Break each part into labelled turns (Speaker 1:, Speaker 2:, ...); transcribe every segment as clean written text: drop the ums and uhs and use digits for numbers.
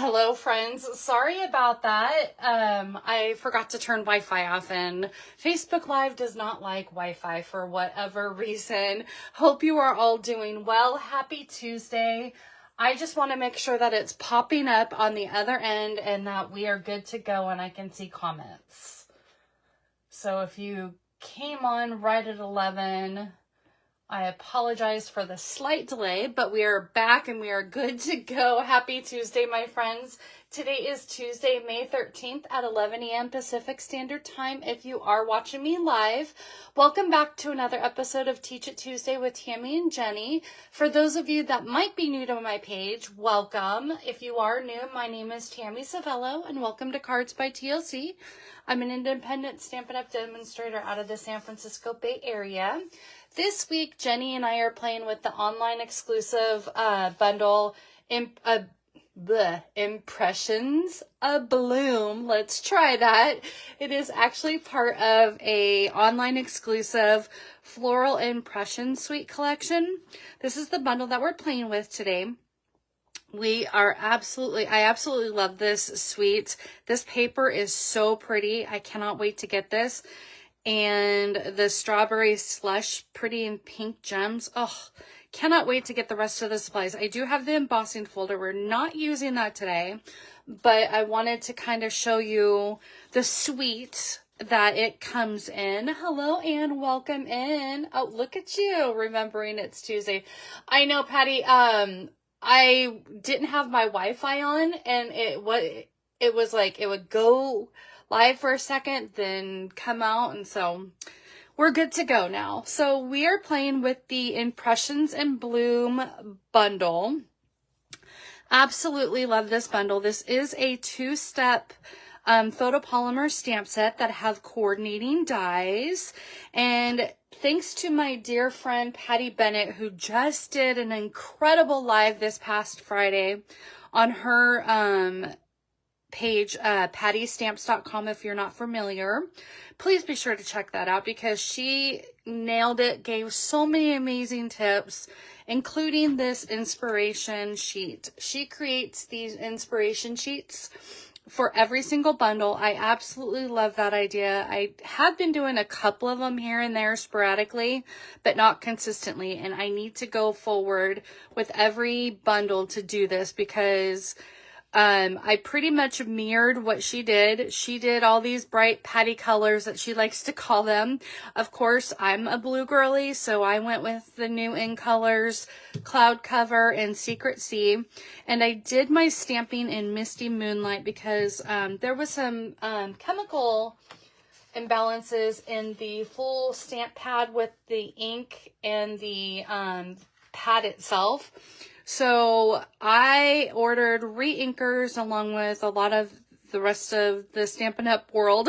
Speaker 1: Hello, friends. Sorry about that. I forgot to turn Wi-Fi off, and Facebook Live does not like Wi-Fi for whatever reason. Hope you are all doing well. Happy Tuesday. I just want to make sure that it's popping up on the other end and that we are good to go and I can see comments. So if you came on right at 11... I apologize for the slight delay, but we are back and we are good to go. Happy Tuesday, my friends. Today is Tuesday, May 13th at 11 a.m. Pacific Standard Time. If you are watching me live, welcome back to another episode of Teach It Tuesday with Tammy and Jennie. For those of you that might be new to my page, welcome. If you are new, my name is Tammy Savello and welcome to Cards by TLC. I'm an independent Stampin' Up! Demonstrator out of the San Francisco Bay Area. This week, Jennie and I are playing with the online exclusive bundle, Impressions Abloom. Let's try that. It is actually part of a online exclusive Floral Impression Suite collection. This is the bundle that we're playing with today. I absolutely love this suite. This paper is so pretty. I cannot wait to get this. And the strawberry slush, pretty in pink gems. Oh, cannot wait to get the rest of the supplies. I do have the embossing folder. We're not using that today, but I wanted to kind of show you the suite that it comes in. Hello and welcome in. Oh, look at you, remembering it's Tuesday. I know, Patty, I didn't have my Wi-Fi on, and it was like it would go live for a second, then come out, and so we're good to go now. So we are playing with the Impressions Abloom Bundle. Absolutely love this bundle. This is a two-step photopolymer stamp set that have coordinating dies, and thanks to my dear friend Patty Bennett, who just did an incredible live this past Friday on her page, pattystamps.com. If you're not familiar, please be sure to check that out because she nailed it, gave so many amazing tips, including this inspiration sheet. She creates these inspiration sheets for every single bundle. I absolutely love that idea. I have been doing a couple of them here and there sporadically, but not consistently. And I need to go forward with every bundle to do this because I pretty much mirrored what she did. She did all these bright patty colors that she likes to call them. Of course, I'm a blue girly, so I went with the new in colors, Cloud Cover and Secret Sea. And I did my stamping in Misty Moonlight because there was some chemical imbalances in the full stamp pad with the ink and the pad itself. So I ordered re-inkers along with a lot of the rest of the Stampin' Up! World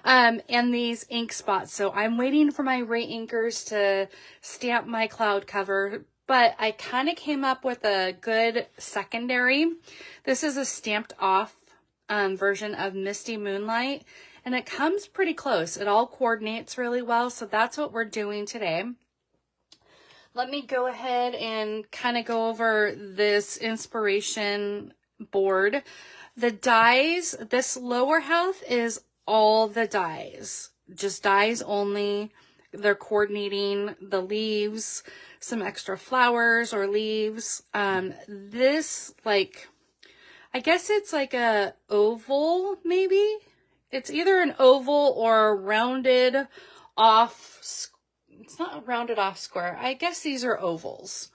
Speaker 1: and these ink spots. So I'm waiting for my re-inkers to stamp my cloud cover, but I kind of came up with a good secondary. This is a stamped off version of Misty Moonlight, and it comes pretty close. It all coordinates really well, so that's what we're doing today. Let me go ahead and kind of go over this inspiration board. The dies, this lower half is all the dies, just dies only. They're coordinating the leaves, some extra flowers or leaves. This, like, I guess it's like a oval, maybe? It's either an oval or a rounded off square. It's not a rounded off square. I guess these are ovals.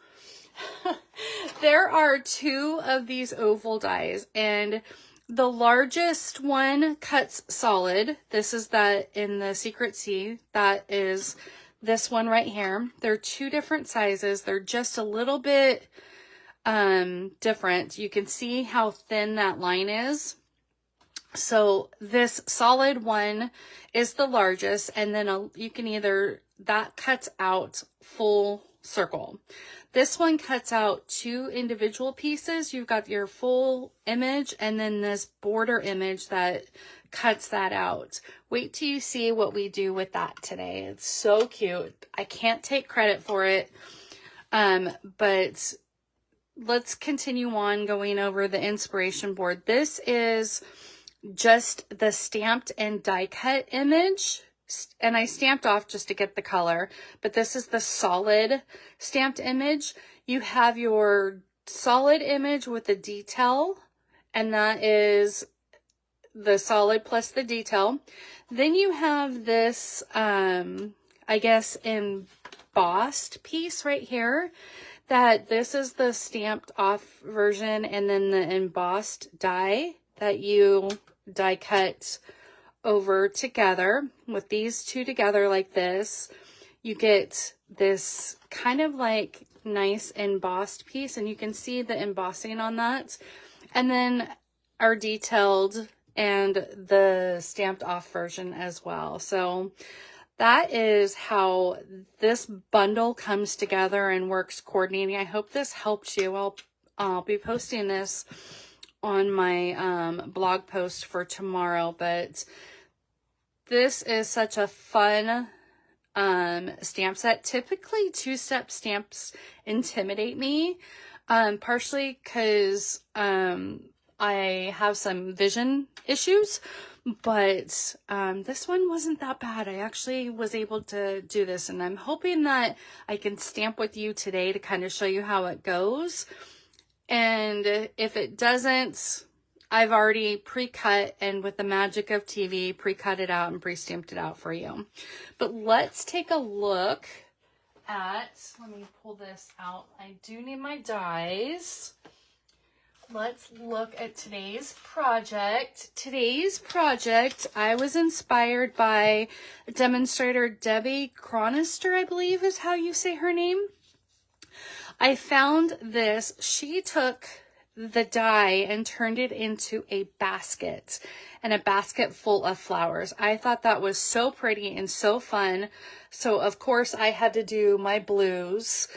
Speaker 1: There are two of these oval dies, and the largest one cuts solid. This is that in the Secret Sea. That is this one right here. They're two different sizes. They're just a little bit different. You can see how thin that line is. So this solid one is the largest, and then you can either, that cuts out full circle. This one cuts out two individual pieces. You've got your full image and then this border image that cuts that out. Wait till you see what we do with that today. It's so cute. I can't take credit for it, but let's continue on going over the inspiration board. This is just the stamped and die cut image, and I stamped off just to get the color, but this is the solid stamped image. You have your solid image with the detail, and that is the solid plus the detail. Then you have this, I guess, embossed piece right here, that this is the stamped off version, and then the embossed die that you die cut over together. With these two together like this, you get this kind of like nice embossed piece, and you can see the embossing on that. And then our detailed and the stamped off version as well. So that is how this bundle comes together and works coordinating. I hope this helped you. I'll be posting this on my blog post for tomorrow, but this is such a fun stamp set. Typically, two-step stamps intimidate me, partially because I have some vision issues, but this one wasn't that bad. I actually was able to do this, and I'm hoping that I can stamp with you today to kind of show you how it goes. And if it doesn't, I've already pre-cut, and with the magic of TV, pre-cut it out and pre-stamped it out for you. But let's take a look at, let me pull this out. I do need my dies. Let's look at today's project. Today's project, I was inspired by demonstrator Debbie Chronister, I believe is how you say her name. I found this. She took the die and turned it into a basket, and a basket full of flowers. I thought that was so pretty and so fun. So of course I had to do my blues,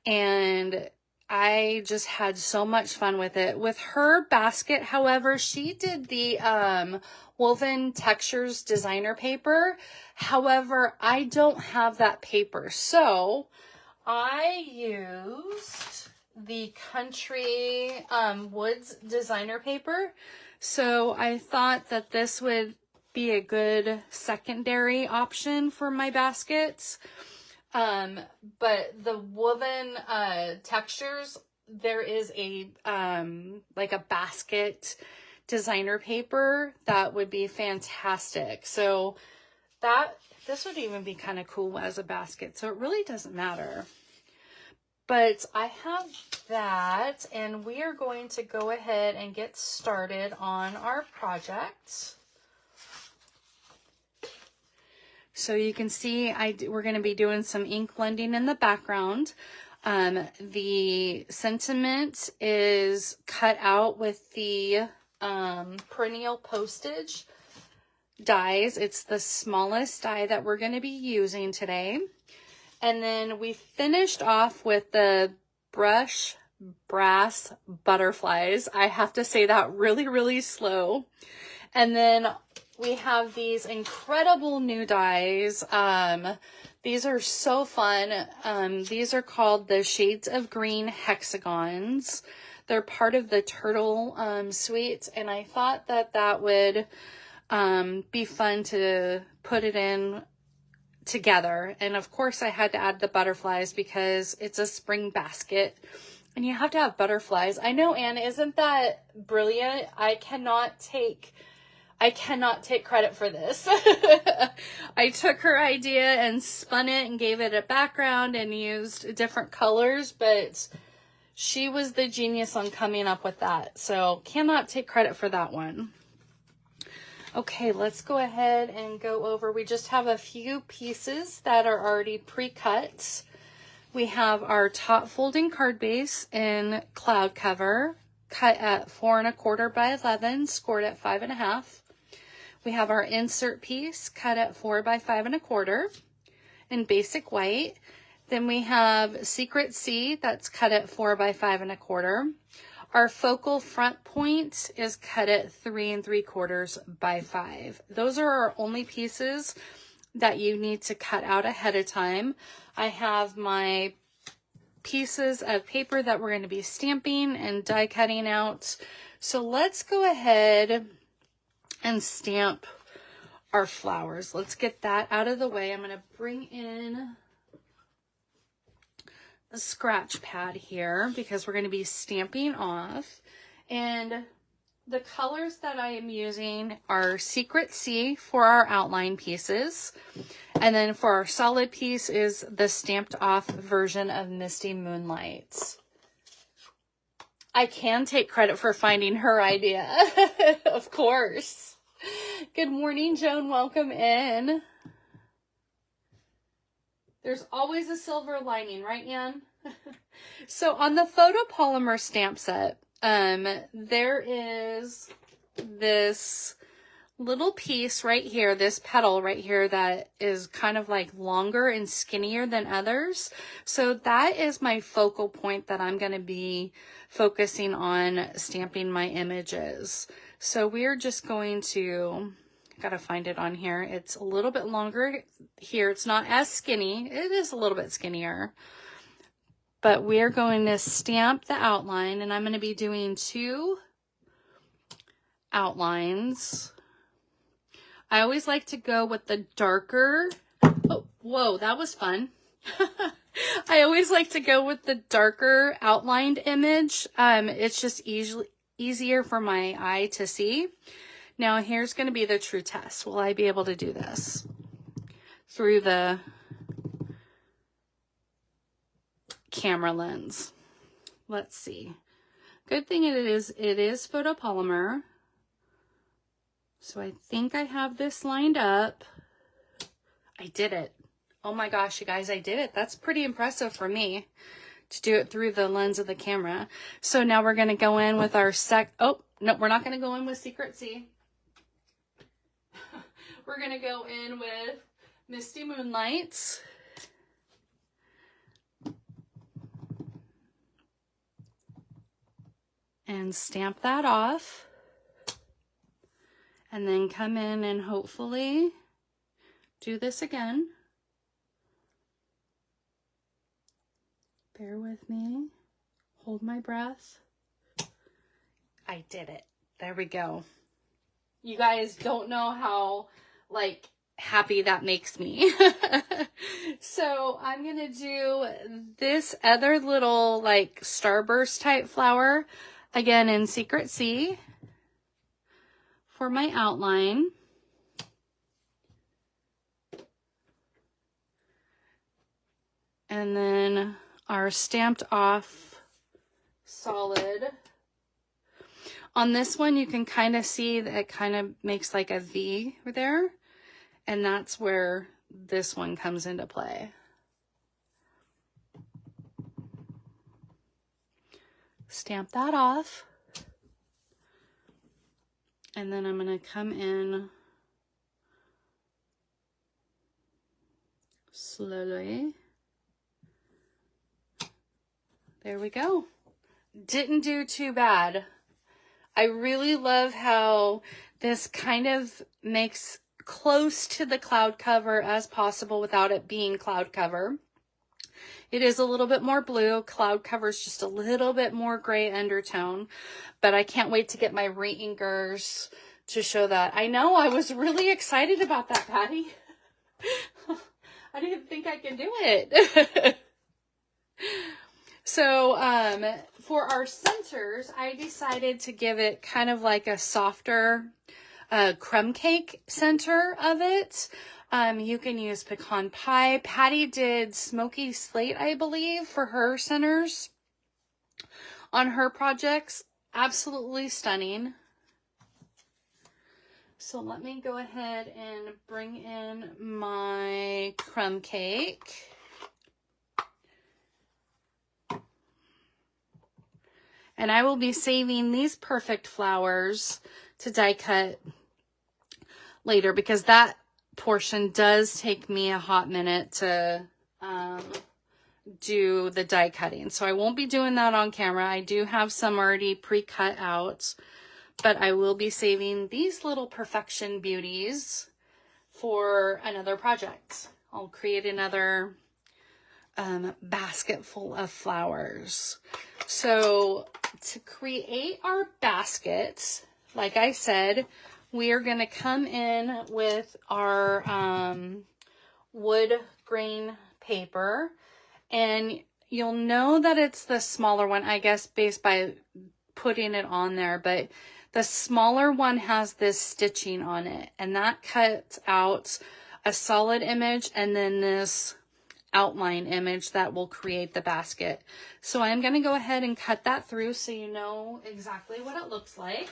Speaker 1: and I just had so much fun with it. With her basket, however, she did the Woven Textures designer paper. However, I don't have that paper, so I used the Country Woods designer paper. So I thought that this would be a good secondary option for my baskets. But the Woven Textures, there is a like a basket designer paper that would be fantastic. So this would even be kind of cool as a basket. So it really doesn't matter. But I have that, and we are going to go ahead and get started on our project. So you can see we're going to be doing some ink blending in the background. The sentiment is cut out with the perennial postage dies. It's the smallest die that we're going to be using today. And then we finished off with the brush brass butterflies. I have to say that really, really slow. And then we have these incredible new dies. These are so fun. These are called the Shades of Green Hexagons. They're part of the Turtle suite, and I thought that that would be fun to put it in together. And of course I had to add the butterflies because it's a spring basket and you have to have butterflies. I know, Anne, isn't that brilliant? I cannot take credit for this. I took her idea and spun it and gave it a background and used different colors, but she was the genius on coming up with that. So cannot take credit for that one. Okay, let's go ahead and go over. We just have a few pieces that are already pre-cut. We have our top folding card base in cloud cover, cut at 4 1/4 by 11, scored at 5 1/2. We have our insert piece cut at 4 by 5 1/4 in basic white. Then we have Secret C that's cut at 4 by 5 1/4. Our focal front point is cut at 3 3/4 by 5. Those are our only pieces that you need to cut out ahead of time. I have my pieces of paper that we're going to be stamping and die cutting out. So let's go ahead and stamp our flowers. Let's get that out of the way. I'm going to bring in the scratch pad here because we're going to be stamping off. And the colors that I am using are Secret Sea for our outline pieces. And then for our solid piece is the stamped off version of Misty Moonlight. I can take credit for finding her idea, of course. Good morning, Joan. Welcome in. There's always a silver lining, right, Ann? So on the photopolymer stamp set, there is this little piece right here, this petal right here that is kind of like longer and skinnier than others. So that is my focal point that I'm going to be focusing on stamping my images. So we're just going to, gotta find it on here. It's a little bit longer here. It's not as skinny. It is a little bit skinnier. But we're going to stamp the outline, and I'm going to be doing 2 outlines. I always like to go with the darker, oh, whoa, that was fun. I always like to go with the darker outlined image. It's just easier for my eye to see. Now here's going to be the true test. Will I be able to do this through the camera lens? Let's see. Good thing it is photopolymer. So I think I have this lined up. I did it. Oh my gosh, you guys, I did it. That's pretty impressive for me to do it through the lens of the camera. So now we're going to go in with our oh, no, we're not going to go in with Secret Sea. We're going to go in with Misty Moonlight. And stamp that off. And then come in and hopefully do this again. Bear with me. Hold my breath. I did it. There we go. You guys don't know how, like, happy that makes me. So I'm going to do this other little, like, starburst type flower, again in Secret Sea, for my outline. And then our stamped off solid. On this one, you can kind of see that it kind of makes like a V there. And that's where this one comes into play. Stamp that off. And then I'm going to come in slowly. There we go. Didn't do too bad. I really love how this kind of makes close to the cloud cover as possible without it being cloud cover. It is a little bit more blue. Cloud cover is just a little bit more gray undertone, but I can't wait to get my re-inkers to show that. I know, I was really excited about that, Patty. I didn't think I could do it. So, for our centers, I decided to give it kind of like a softer crumb cake center of it. You can use pecan pie. Patty did smoky slate, I believe, for her centers on her projects. Absolutely stunning. So let me go ahead and bring in my crumb cake. And I will be saving these perfect flowers to die cut later, because that portion does take me a hot minute to do the die cutting. So I won't be doing that on camera. I do have some already pre-cut out, but I will be saving these little perfection beauties for another project. I'll create another basket full of flowers. So to create our basket, like I said, we are going to come in with our wood grain paper, and you'll know that it's the smaller one, I guess, based by putting it on there, but the smaller one has this stitching on it, and that cuts out a solid image and then this outline image that will create the basket. So I'm going to go ahead and cut that through so you know exactly what it looks like.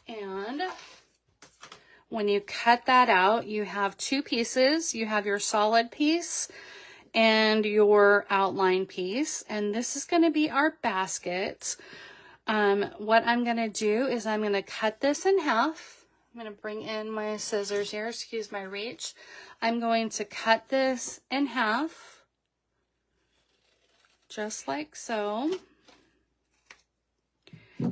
Speaker 1: And when you cut that out, you have two pieces. You have your solid piece and your outline piece. And this is going to be our basket. What I'm going to do is I'm going to cut this in half. I'm going to bring in my scissors here. Excuse my reach. I'm going to cut this in half, just like so.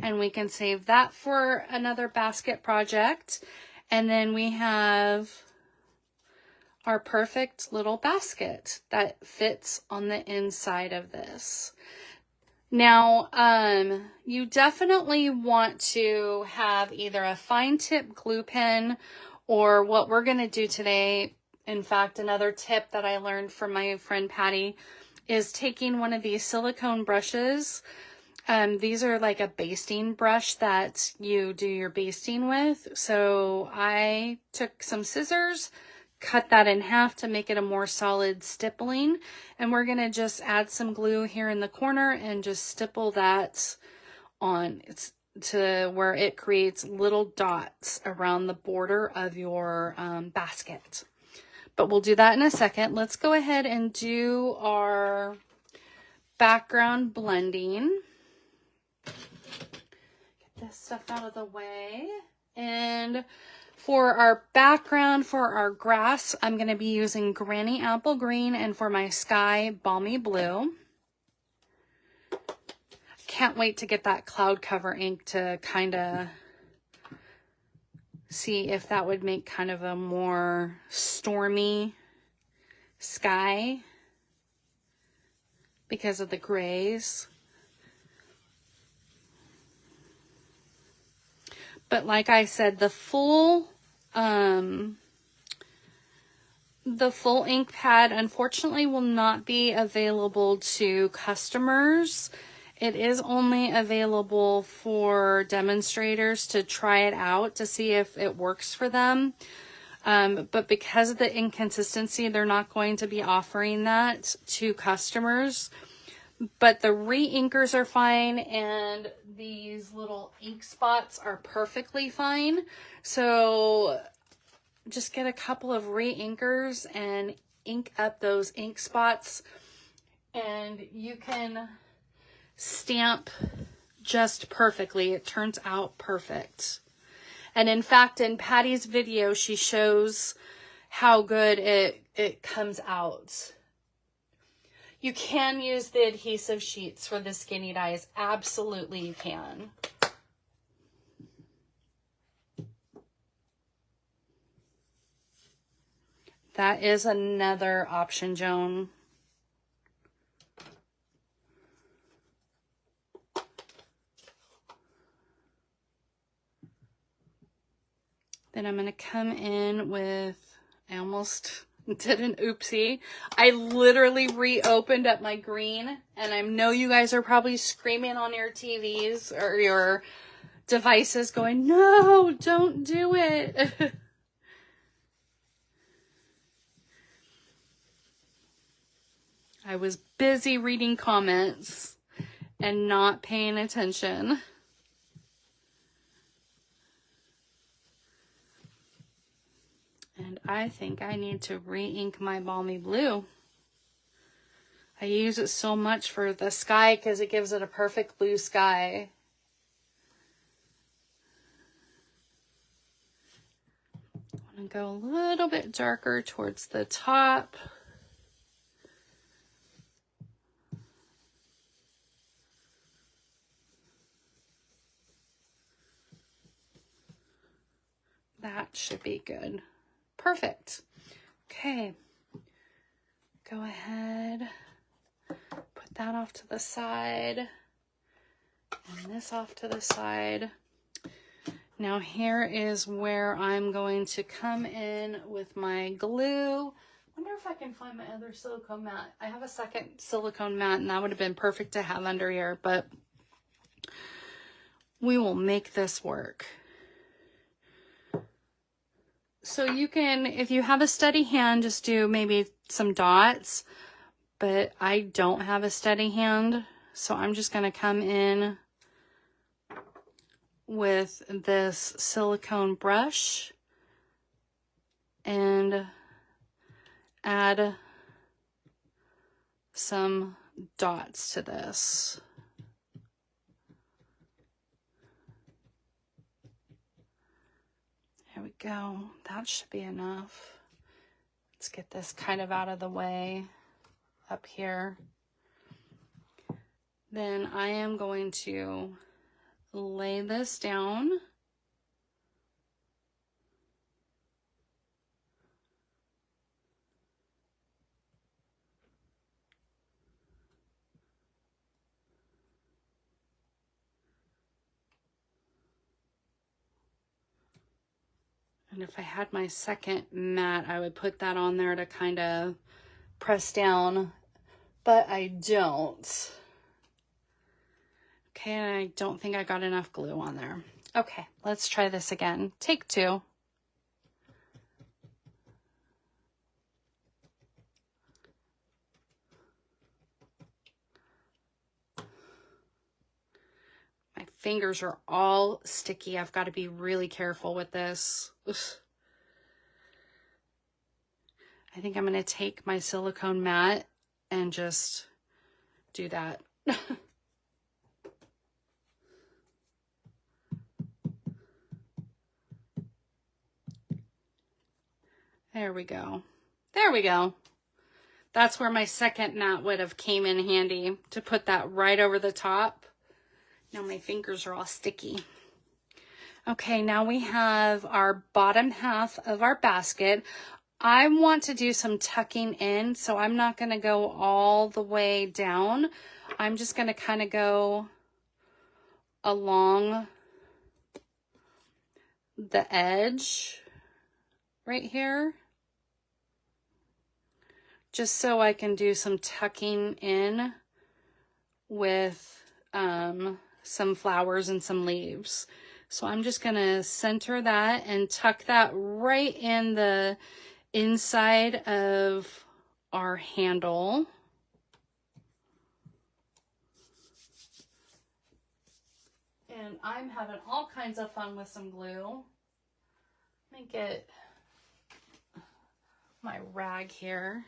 Speaker 1: And we can save that for another basket project. And then we have our perfect little basket that fits on the inside of this. Now, you definitely want to have either a fine tip glue pen, or what we're going to do today. In fact, another tip that I learned from my friend Patty is taking one of these silicone brushes. These are like a basting brush that you do your basting with. So I took some scissors, cut that in half to make it a more solid stippling. And we're going to just add some glue here in the corner and just stipple that on. It's to where it creates little dots around the border of your basket. But we'll do that in a second. Let's go ahead and do our background blending. This stuff out of the way. And for our background, for our grass, I'm going to be using Granny Apple Green, and for my sky, Balmy Blue. Can't wait to get that cloud cover ink to kind of see if that would make kind of a more stormy sky because of the grays. But like I said, the full ink pad unfortunately will not be available to customers. It is only available for demonstrators to try it out to see if it works for them. But because of the inconsistency, they're not going to be offering that to customers. But the re-inkers are fine, and these little ink spots are perfectly fine. So just get a couple of re-inkers and ink up those ink spots, and you can stamp just perfectly. It turns out perfect. And in fact, in Patty's video, she shows how good it comes out. You can use the adhesive sheets for the skinny dies. Absolutely you can. That is another option, Joan. Then I'm going to come in with, I almost did an oopsie. I literally reopened up my green, and I know you guys are probably screaming on your TVs or your devices going, no, don't do it. I was busy reading comments and not paying attention. And I think I need to re-ink my Balmy Blue. I use it so much for the sky because it gives it a perfect blue sky. I want to go a little bit darker towards the top. That should be good. Perfect. Okay. Go ahead. Put that off to the side. And this off to the side. Now here is where I'm going to come in with my glue. Wonder if I can find my other silicone mat. I have a second silicone mat and that would have been perfect to have under here, but we will make this work. So you can, if you have a steady hand, just do maybe some dots, but I don't have a steady hand. So I'm just going to come in with this silicone brush and add some dots to this. There we go. That should be enough. Let's get this kind of out of the way up here. Then I am going to lay this down. And if I had my second mat, I would put that on there to kind of press down, but I don't. Okay, and I don't think I got enough glue on there. Okay, let's try this again. Take two. My fingers are all sticky. I've got to be really careful with this. Ugh. I think I'm going to take my silicone mat and just do that. There we go. There we go. That's where my second mat would have came in handy, to put that right over the top. Now my fingers are all sticky. Okay, now we have our bottom half of our basket. I want to do some tucking in, so I'm not going to go all the way down. I'm just going to kind of go along the edge right here, just so I can do some tucking in with some flowers and some leaves. So I'm just going to center that and tuck that right in the inside of our handle. And I'm having all kinds of fun with some glue. Let me get my rag here.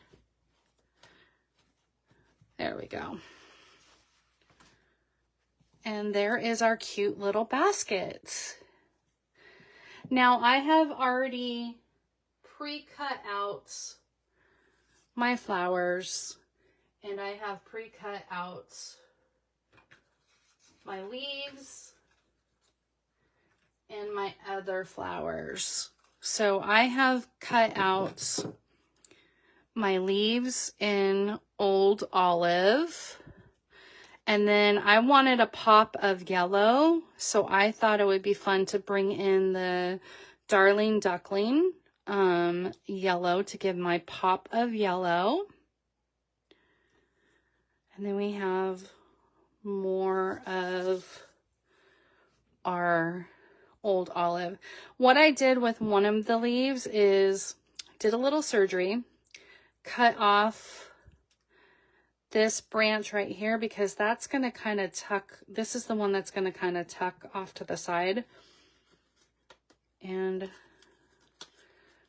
Speaker 1: There we go. And there is our cute little basket. Now I have already pre-cut out my flowers, and I have pre-cut out my leaves and my other flowers. So I have cut out my leaves in Old Olive. And then I wanted a pop of yellow, so I thought it would be fun to bring in the Darling Duckling yellow to give my pop of yellow. And then we have more of our Old Olive. What I did with one of the leaves is did a little surgery, cut off this branch right here, because that's going to kind of tuck. This is the one that's going to kind of tuck off to the side. And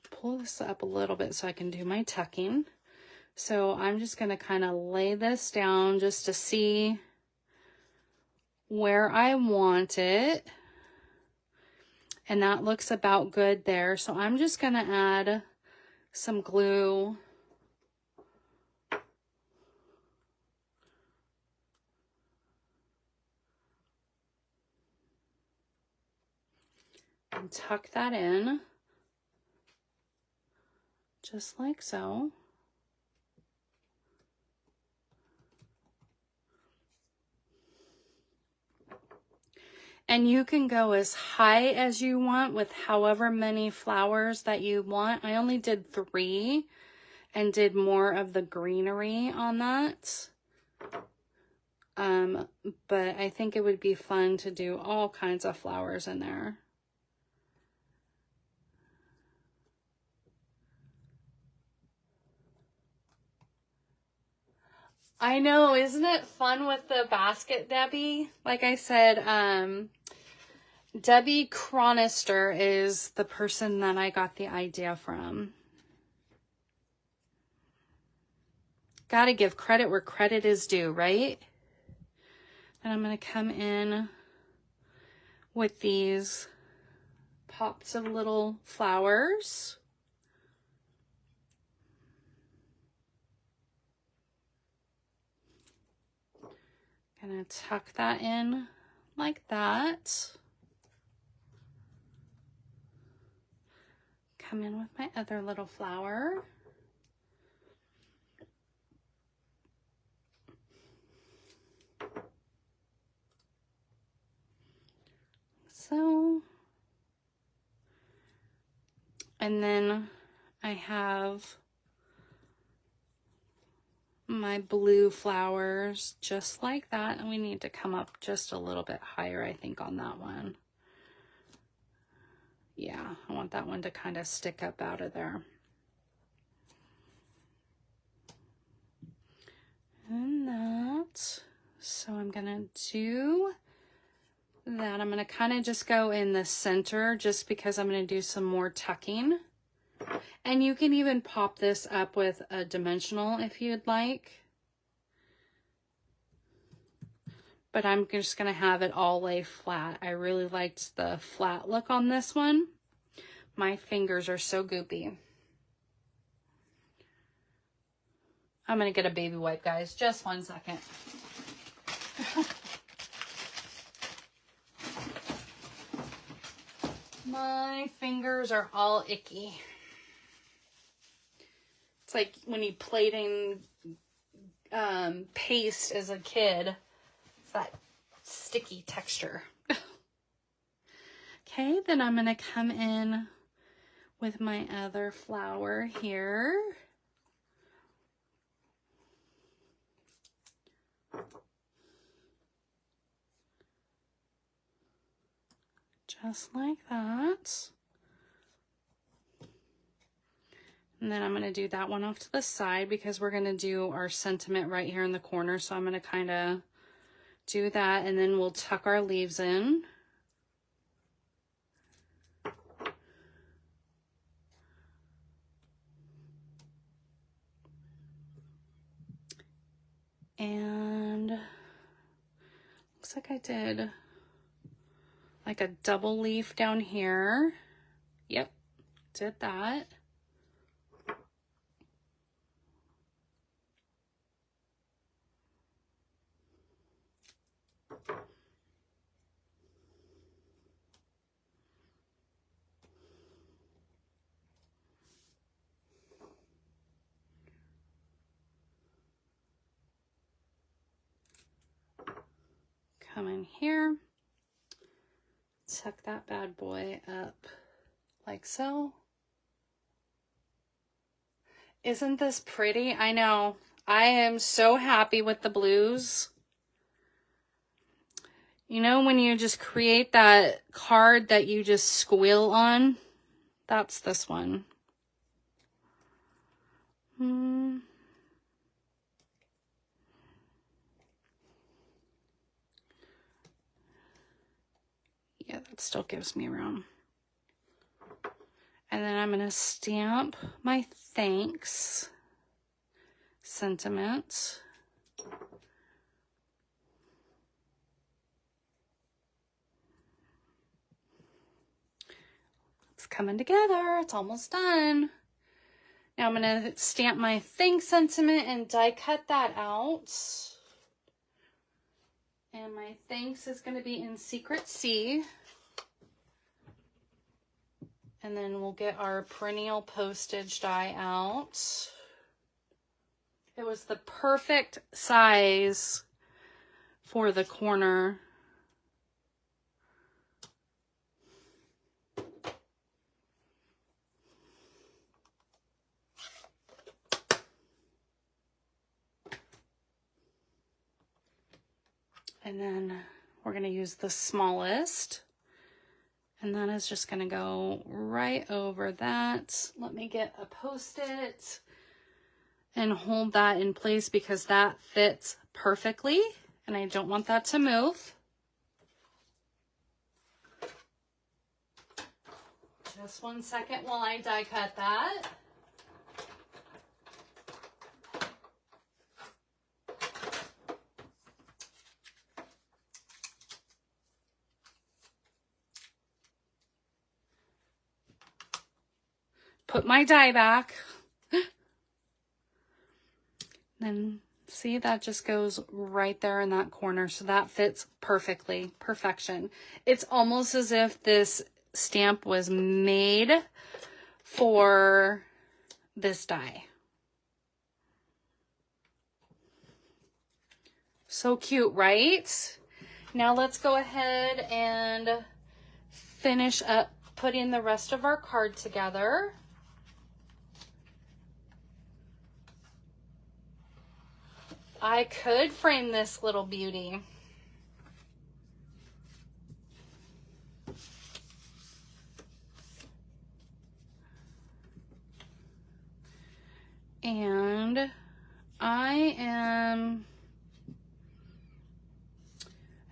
Speaker 1: pull this up a little bit so I can do my tucking. So I'm just going to kind of lay this down just to see where I want it. And that looks about good there. So I'm just going to add some glue and tuck that in. just like so. And you can go as high as you want with however many flowers that you want. I only did 3 and did more of the greenery on that. But I think it would be fun to do all kinds of flowers in there. I know, isn't it fun with the basket, Debbie? Like I said, Debbie Chronister is the person that I got the idea from. Gotta give credit where credit is due, right? And I'm gonna come in with these pops of little flowers. Gonna tuck that in like that. Come in with my other little flower. So, and then I have my blue flowers just like that, and we need to come up just a little bit higher, I think, on that one. Yeah, I want that one to kind of stick up out of there. And that, so I'm gonna do that. I'm gonna kind of just go in the center just because I'm gonna do some more tucking. And you can even pop this up with a dimensional if you'd like. But I'm just going to have it all lay flat. I really liked the flat look on this one. My fingers are so goopy. I'm going to get a baby wipe, guys. Just 1 second. My fingers are all icky. It's like when you played in paste as a kid. It's that sticky texture. Okay, then I'm going to come in with my other flower here. Just like that. And then I'm going to do that one off to the side because we're going to do our sentiment right here in the corner. So I'm going to kind of do that, and then we'll tuck our leaves in. And looks like I did like a double leaf down here. Yep, did that. Come in here, tuck that bad boy up like so. Isn't this pretty? I know. I am so happy with the blues. You know when you just create that card that you just squeal on? That's this one. Yeah, that still gives me room. And then I'm going to stamp my thanks sentiment. It's coming together. It's almost done. Now I'm going to stamp my thanks sentiment and die cut that out. And my thanks is going to be in Secret C. And then we'll get our perennial postage die out. It was the perfect size for the corner. And then we're going to use the smallest. And that is just going to go right over that. Let me get a Post-it and hold that in place because that fits perfectly. And I don't want that to move. Just 1 second while I die cut that. Put my die back. Then see, that just goes right there in that corner. So that fits perfectly. Perfection. It's almost as if this stamp was made for this die. So cute, right? Now let's go ahead and finish up putting the rest of our card together. I could frame this little beauty. And I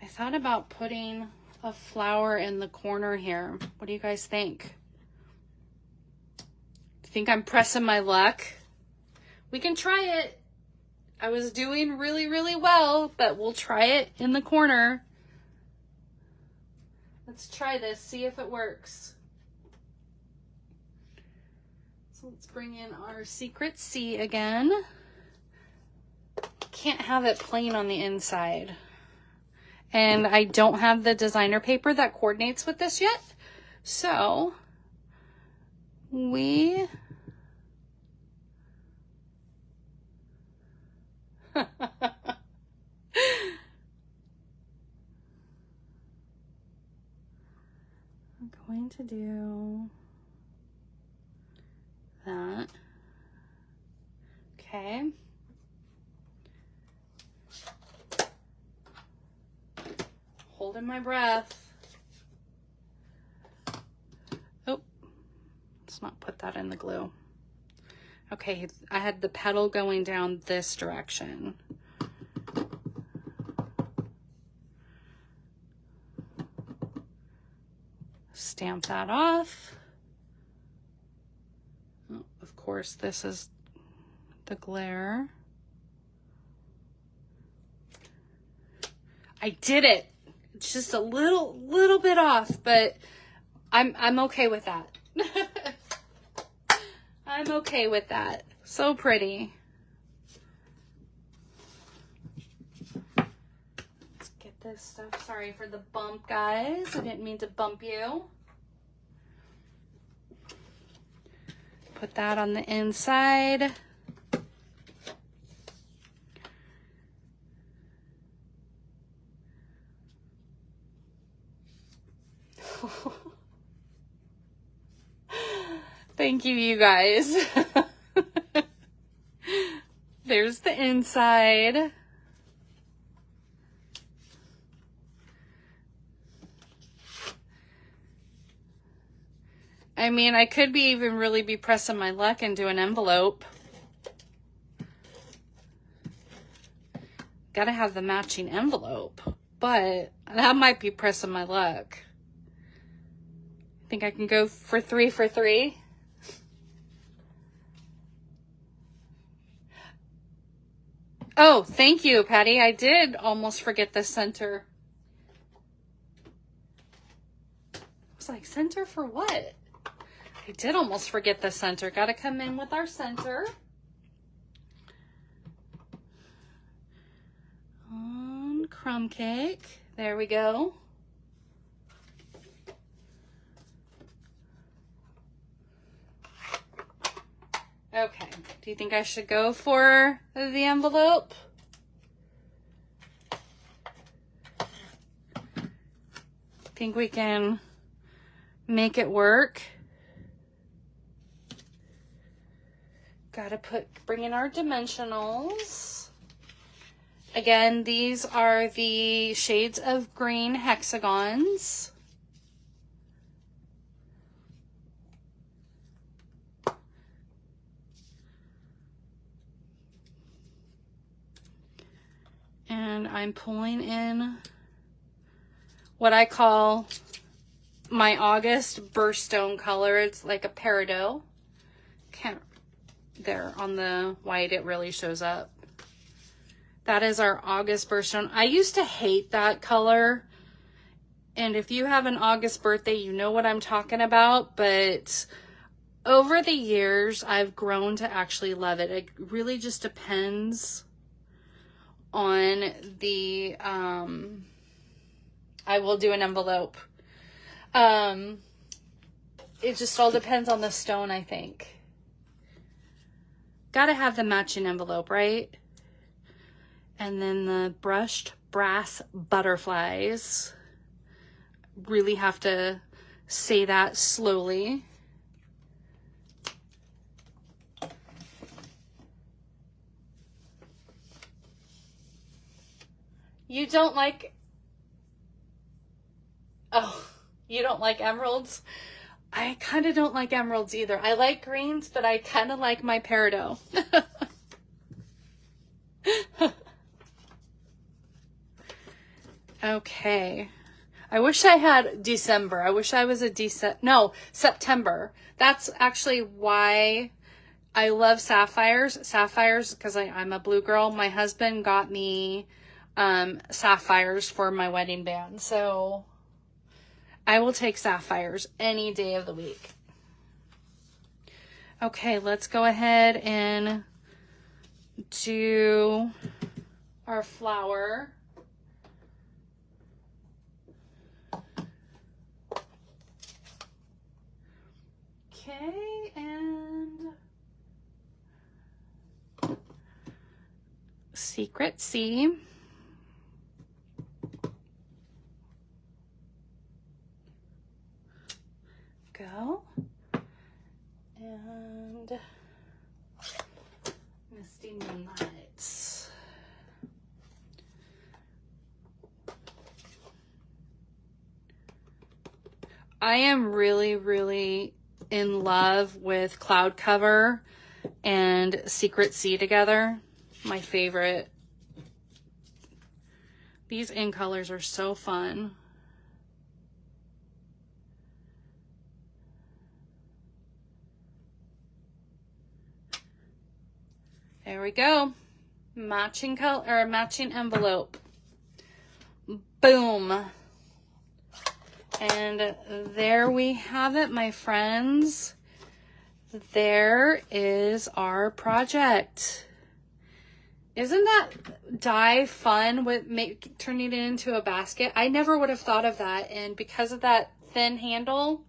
Speaker 1: thought about putting a flower in the corner here. What do you guys think? Think I'm pressing my luck? We can try it. I was doing really, really well, but we'll try it in the corner. Let's try this, see if it works. So let's bring in our secret C again. Can't have it plain on the inside. And I don't have the designer paper that coordinates with this yet. So we... I'm going to do that. Okay. Holding my breath. Oh, let's not put that in the glue. Okay, I had the petal going down this direction. Stamp that off. Oh, of course, this is the glare. I did it. It's just a little bit off, but I'm okay with that. I'm okay with that. So pretty. Let's get this stuff. Sorry for the bump, guys. I didn't mean to bump you. Put that on the inside. Thank you, you guys. There's the inside. I mean, I could be even really be pressing my luck and do an envelope. Gotta have the matching envelope, but that might be pressing my luck. I think I can go for 3 for 3. Oh, thank you, Patty. I did almost forget the center. I was like, center for what? I did almost forget the center. Got to come in with our center. On crumb cake. There we go. Okay, do you think I should go for the envelope? Think we can make it work? Gotta bring in our dimensionals. Again, these are the shades of green hexagons. And I'm pulling in what I call my August birthstone color. It's like a peridot. There on the white, it really shows up. That is our August birthstone. I used to hate that color. And if you have an August birthday, you know what I'm talking about. But over the years, I've grown to actually love it. It really just depends on the, I will do an envelope. It just all depends on the stone, I think. Gotta have the matching envelope, right? And then the brushed brass butterflies. Really have to say that slowly. You don't like, oh, you don't like emeralds? I kind of don't like emeralds either. I like greens, but I kind of like my peridot. Okay. I wish I had December. I wish I was a September. That's actually why I love sapphires. Sapphires, because I'm a blue girl. My husband got me sapphires for my wedding band. So I will take sapphires any day of the week. Okay, let's go ahead and do our flower. Okay, and Secret C. Go. And Misty Moonlights. I am really in love with Cloud Cover and Secret Sea together. My favorite. These in colors are so fun. There we go. Matching color or matching envelope. Boom. And there we have it, my friends. There is our project. Isn't that die fun with turning it into a basket? I never would have thought of that. And because of that thin handle,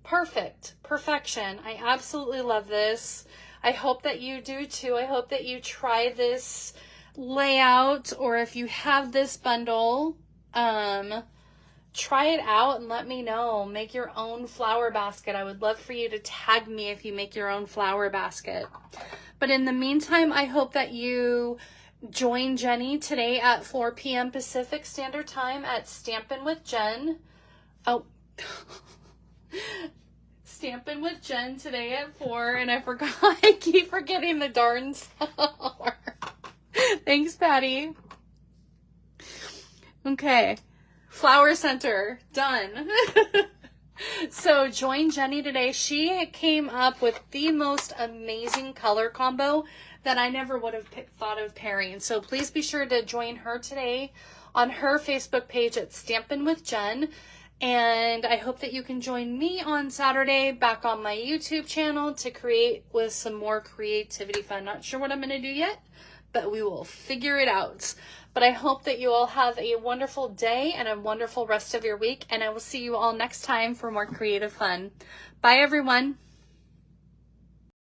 Speaker 1: perfect. Perfection. I absolutely love this. I hope that you do too. I hope that you try this layout, or if you have this bundle, try it out and let me know. Make your own flower basket. I would love for you to tag me if you make your own flower basket. But in the meantime, I hope that you join Jenny today at 4 p.m. Pacific Standard Time at Stampin' with Jen. Oh, Stampin' with Jen today at 4, and I forgot. I keep forgetting the darn song. Thanks, Patty. Okay. Flower Center, done. So join Jenny today. She came up with the most amazing color combo that I never would have thought of pairing. So please be sure to join her today on her Facebook page at Stampin' with Jen. And I hope that you can join me on Saturday back on my YouTube channel to create with some more creativity fun. Not sure what I'm going to do yet, but we will figure it out. But I hope that you all have a wonderful day and a wonderful rest of your week. And I will see you all next time for more creative fun. Bye, everyone.